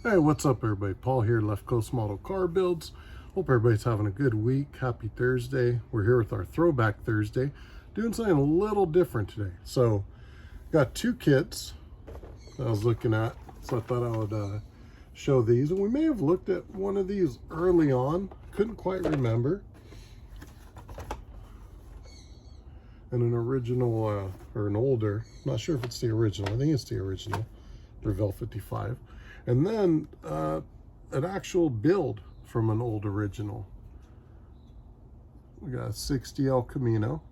Hey, what's up everybody? Paul here, Left Coast Model Car Builds. Hope everybody's having a good week. Happy Thursday. We're here with our Throwback Thursday, doing something a little different today. So, got two kits that I was looking at, so I thought I would show these. And we may have looked at one of these early on, couldn't quite remember. And an original, or an older, not sure if it's the original, I think it's the original, Revel 55. And then an actual build from an old original. We got a 60 El Camino,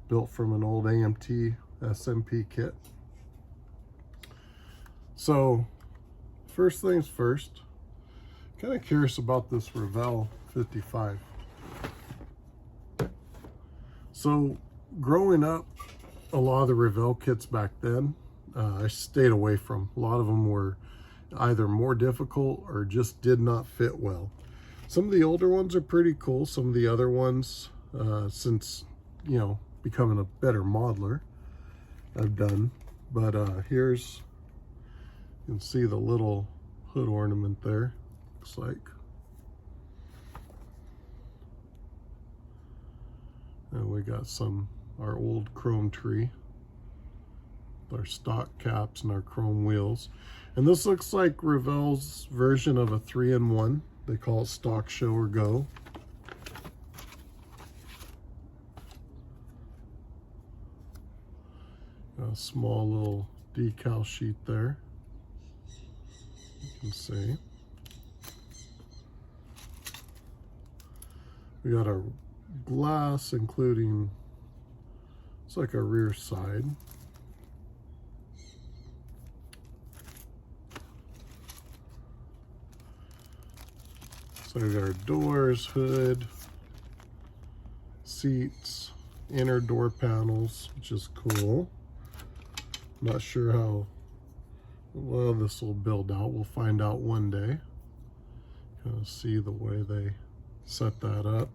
built from an old AMT SMP kit. So, first things first, kind of curious about this Revel 55. So, growing up, a lot of the Revel kits back then, I stayed away from. A lot of them were either more difficult or just did not fit well. Some of the older ones are pretty cool. Some of the other ones, since, you know, becoming a better modeler, I've done. But here's, you can see the little hood ornament there, looks like. And we got our old chrome tree, our stock caps and our chrome wheels. And this looks like Revel's version of a 3-in-1. They call it stock, show, or go. A small little decal sheet there, you can see. We got our glass, including, it's like a rear side. So we got our doors, hood, seats, inner door panels, which is cool. Not sure how well this will build out. We'll find out one day. Kind of see the way they set that up.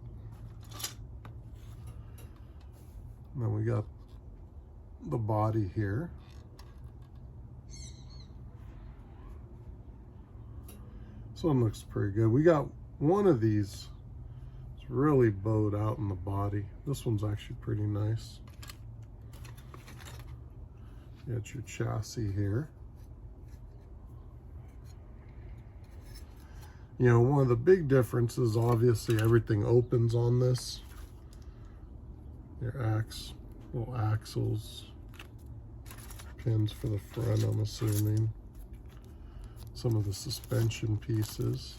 And then we got the body here. This one looks pretty good. We got one of these. It's really bowed out in the body. This one's actually pretty nice. You got your chassis here. You know, one of the big differences, obviously, everything opens on this. Your little axles, pins for the front, I'm assuming. Some of the suspension pieces.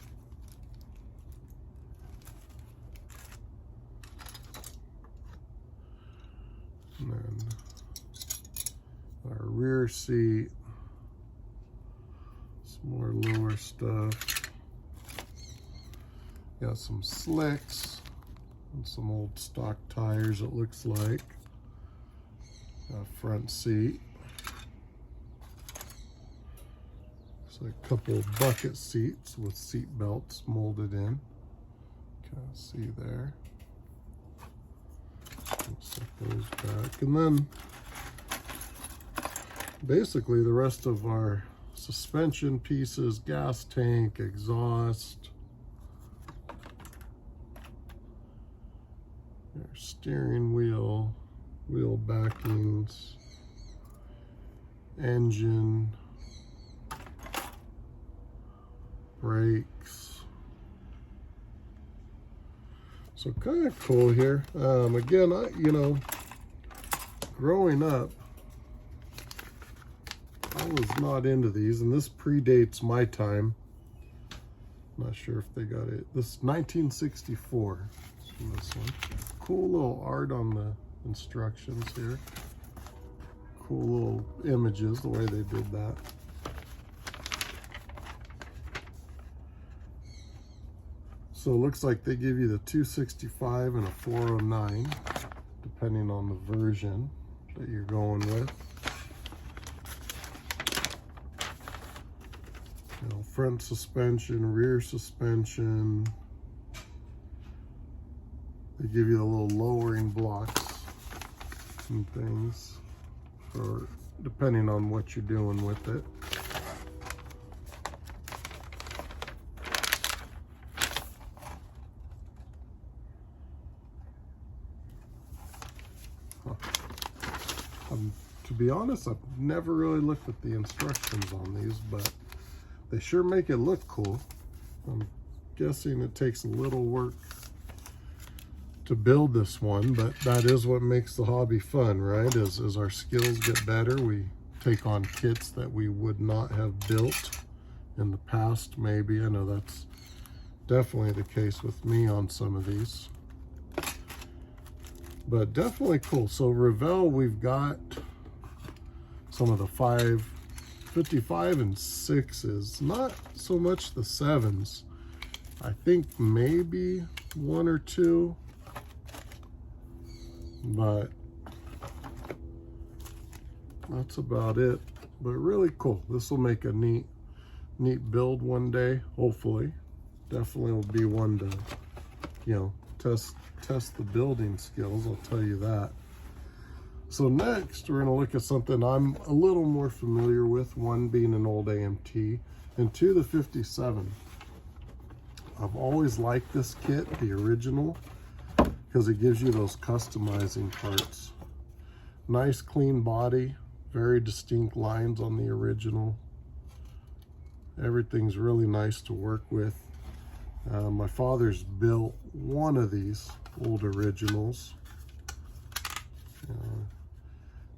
And then our rear seat. Some more lower stuff. Got some slicks and some old stock tires, it looks like. Front seat. Looks like a couple of bucket seats with seat belts molded in. Kind of see there. Set those back. And then basically the rest of our suspension pieces, gas tank, exhaust, our steering wheel, wheel backings, engine, brakes. So kind of cool here. Again, you know, growing up, I was not into these, and this predates my time. Not sure if they got it. This is 1964. From this one. Cool little art on the instructions here. Cool little images, the way they did that. So it looks like they give you the 265 and a 409, depending on the version that you're going with. You know, front suspension, rear suspension. They give you the little lowering blocks and things, for depending on what you're doing with it. be honest, I've never really looked at the instructions on these, but they sure make it look cool. I'm guessing it takes a little work to build this one, but that is what makes the hobby fun, right? As our skills get better, we take on kits that we would not have built in the past, maybe. I know that's definitely the case with me on some of these. But definitely cool. So Revel, we've got some of the 55 and 6s, not so much the 7s. I think maybe 1 or 2, but that's about it. But really cool. This will make a neat build one day, hopefully. Definitely will be one to, you know, test the building skills, I'll tell you that. So next we're going to look at something I'm a little more familiar with, one being an old AMT, and two, the 57. I've always liked this kit, the original, because it gives you those customizing parts. Nice clean body, very distinct lines on the original. Everything's really nice to work with. My father's built one of these old originals.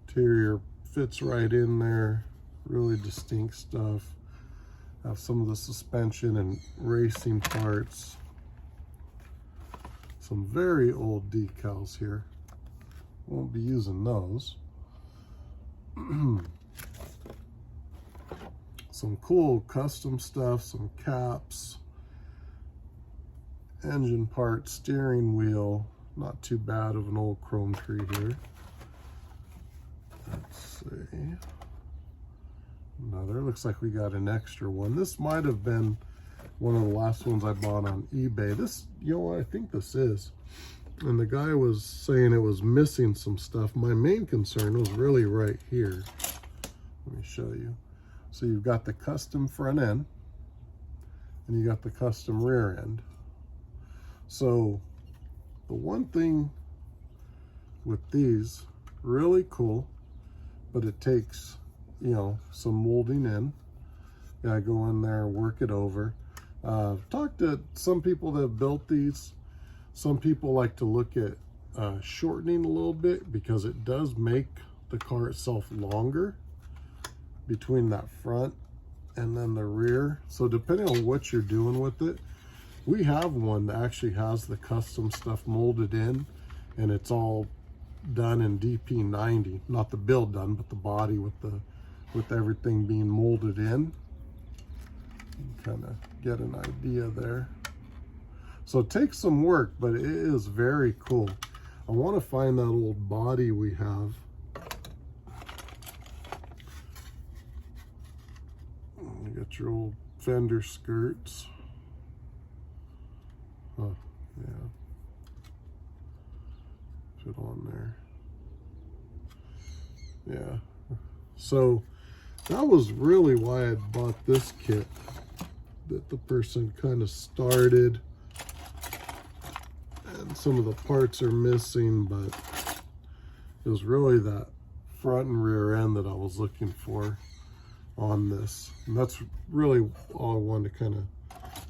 Interior fits right in there, really distinct stuff. Have some of the suspension and racing parts. Some very old decals here. Won't be using those. Some cool custom stuff, some caps, engine parts, steering wheel. Not too bad of an old chrome tree here. Let's see. Another, looks like we got an extra one. This might have been one of the last ones I bought on eBay. This, you know what, I think this is. And the guy was saying it was missing some stuff. My main concern was really right here. Let me show you. So you've got the custom front end and you got the custom rear end. So the one thing with these, really cool, but it takes, you know, some molding in. You gotta go in there, work it over. I've talked to some people that have built these. Some people like to look at shortening a little bit because it does make the car itself longer between that front and then the rear. So depending on what you're doing with it, we have one that actually has the custom stuff molded in, and it's all done in DP90, not the build done, but the body with everything being molded in. Kind of get an idea there. So it takes some work, but it is very cool. I want to find that old body we have. You got your old fender skirts. Oh, yeah. Fit on there. Yeah. So that was really why I bought this kit, that the person kind of started. And some of the parts are missing, but it was really that front and rear end that I was looking for on this. And that's really all I wanted to kind of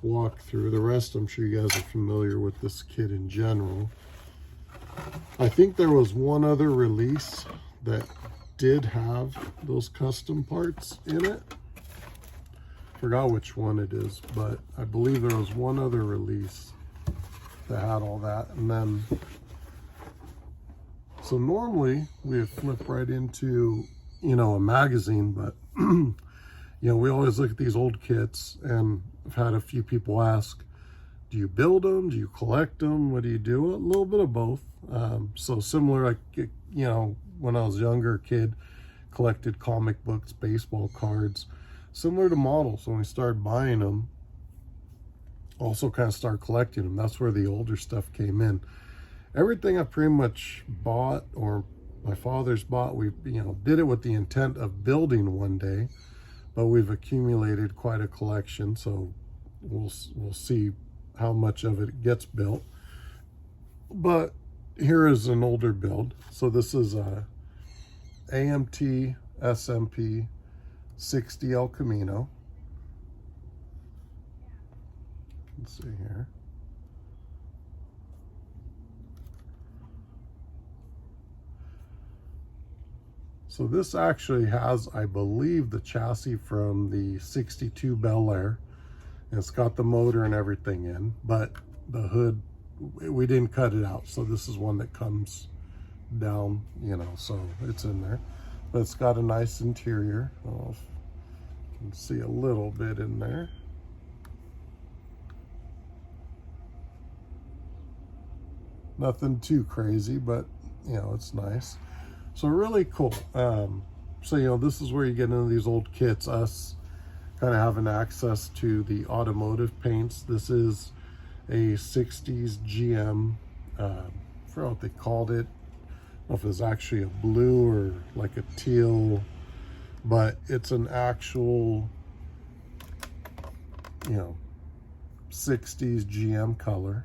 walk through. The rest, I'm sure you guys are familiar with this kit in general. I think there was one other release that did have those custom parts in it. Forgot which one it is, but I believe there was one other release that had all that. And then, so normally we would flip right into, you know, a magazine, but you know, we always look at these old kits, and I've had a few people ask, do you build them? Do you collect them? What do you do? A little bit of both. So similar, like, you know, when I was a younger kid, collected comic books, baseball cards, similar to models. When we started buying them, also kind of started collecting them. That's where the older stuff came in. Everything I pretty much bought, or my father's bought, we, you know, did it with the intent of building one day, but we've accumulated quite a collection, so we'll see how much of it gets built. But here is an older build. So this is a AMT SMP 60 El Camino. Let's see here. So this actually has, I believe, the chassis from the 62 Bel Air. And it's got the motor and everything in, but the hood, we didn't cut it out. So this is one that comes down, you know, so it's in there. But it's got a nice interior. I don't know if you can see a little bit in there. Nothing too crazy, but you know, it's nice. So really cool. So you know, this is where you get into these old kits, us kind of having access to the automotive paints. This is a 60s GM, I forgot what they called it. I don't know if it was actually a blue or like a teal, but it's an actual, you know, 60s GM color.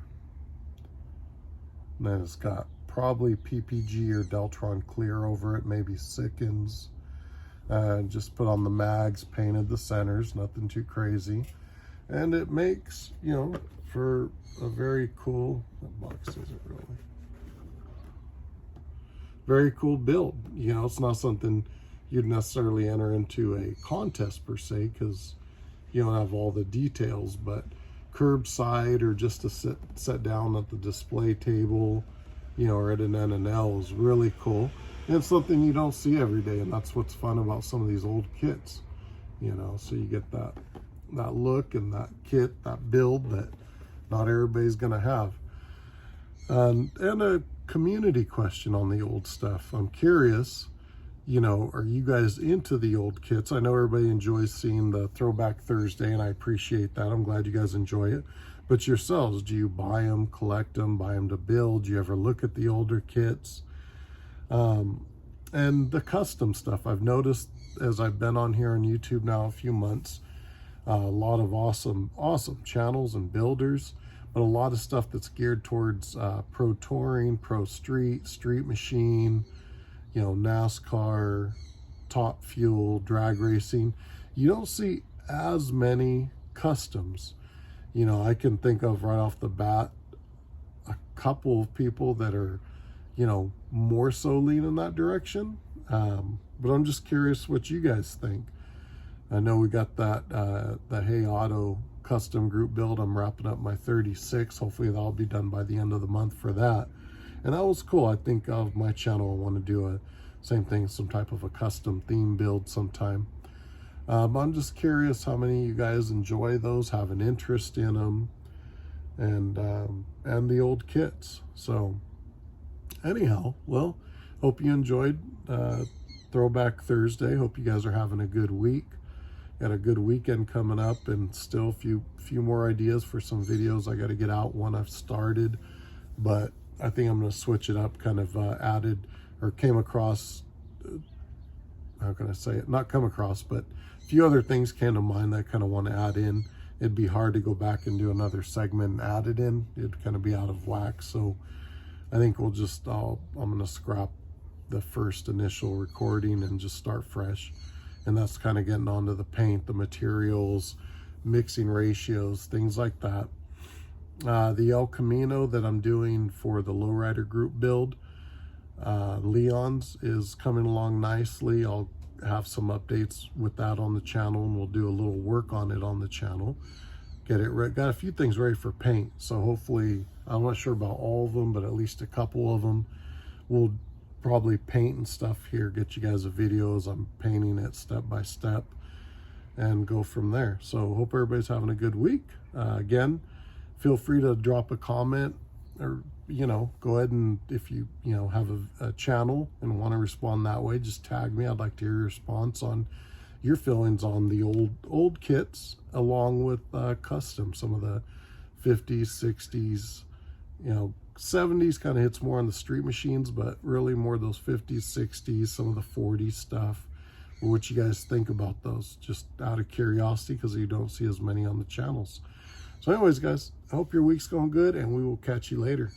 And then it's got probably PPG or Deltron clear over it, maybe Sikkens. Just put on the mags, painted the centers, nothing too crazy. And it makes, you know, for a very cool, that box isn't really, very cool build. You know, it's not something you'd necessarily enter into a contest per se, because you don't have all the details, but curbside or just to sit down at the display table, you know, or at an NNL is really cool. And it's something you don't see every day, and that's what's fun about some of these old kits, you know. So you get that look and that kit, that build that not everybody's gonna have. And a community question on the old stuff. I'm curious, you know, are you guys into the old kits? I know everybody enjoys seeing the Throwback Thursday, and I appreciate that. I'm glad you guys enjoy it. But yourselves, do you buy them, collect them, buy them to build? Do you ever look at the older kits? And the custom stuff. I've noticed as I've been on here on YouTube now a few months, a lot of awesome channels and builders, but a lot of stuff that's geared towards pro touring, pro street machine, you know, NASCAR, Top Fuel, drag racing. You don't see as many customs. You know, I can think of right off the bat a couple of people that are, you know, more so lean in that direction. But I'm just curious what you guys think. I know we got that the Hey Auto custom group build. I'm wrapping up my 36. Hopefully that'll be done by the end of the month for that. And that was cool. I think of my channel, I want to do a same thing, some type of a custom theme build sometime. I'm just curious how many of you guys enjoy those, have an interest in them, and the old kits. So anyhow, well, hope you enjoyed Throwback Thursday. Hope you guys are having a good week. Got a good weekend coming up, and still a few more ideas for some videos I got to get out. One I've started, but I think I'm going to switch it up. Kind of added or came across, how can I say it? Not come across, but a few other things came to mind that I kind of want to add in. It'd be hard to go back and do another segment and add it in. It'd kind of be out of whack. So I think we'll just, I'm going to scrap the first initial recording and just start fresh. And that's kind of getting onto the paint, the materials, mixing ratios, things like that. The El Camino that I'm doing for the lowrider group build, Leon's, is coming along nicely. I'll have some updates with that on the channel, and we'll do a little work on it on the channel. Get it ready. Got a few things ready for paint, so hopefully, I'm not sure about all of them, but at least a couple of them. We'll probably paint and stuff here, get you guys a video as I'm painting it step by step, and go from there. So hope everybody's having a good week. Again, feel free to drop a comment, or you know, go ahead and if you know have a channel and want to respond that way, just tag me. I'd like to hear your response on your feelings on the old kits, along with custom, some of the 50s, 60s, you know, 70s kind of hits more on the street machines, but really more those 50s, 60s, some of the 40s stuff. What you guys think about those, just out of curiosity, because you don't see as many on the channels. So anyways, guys, I hope your week's going good, and we will catch you later.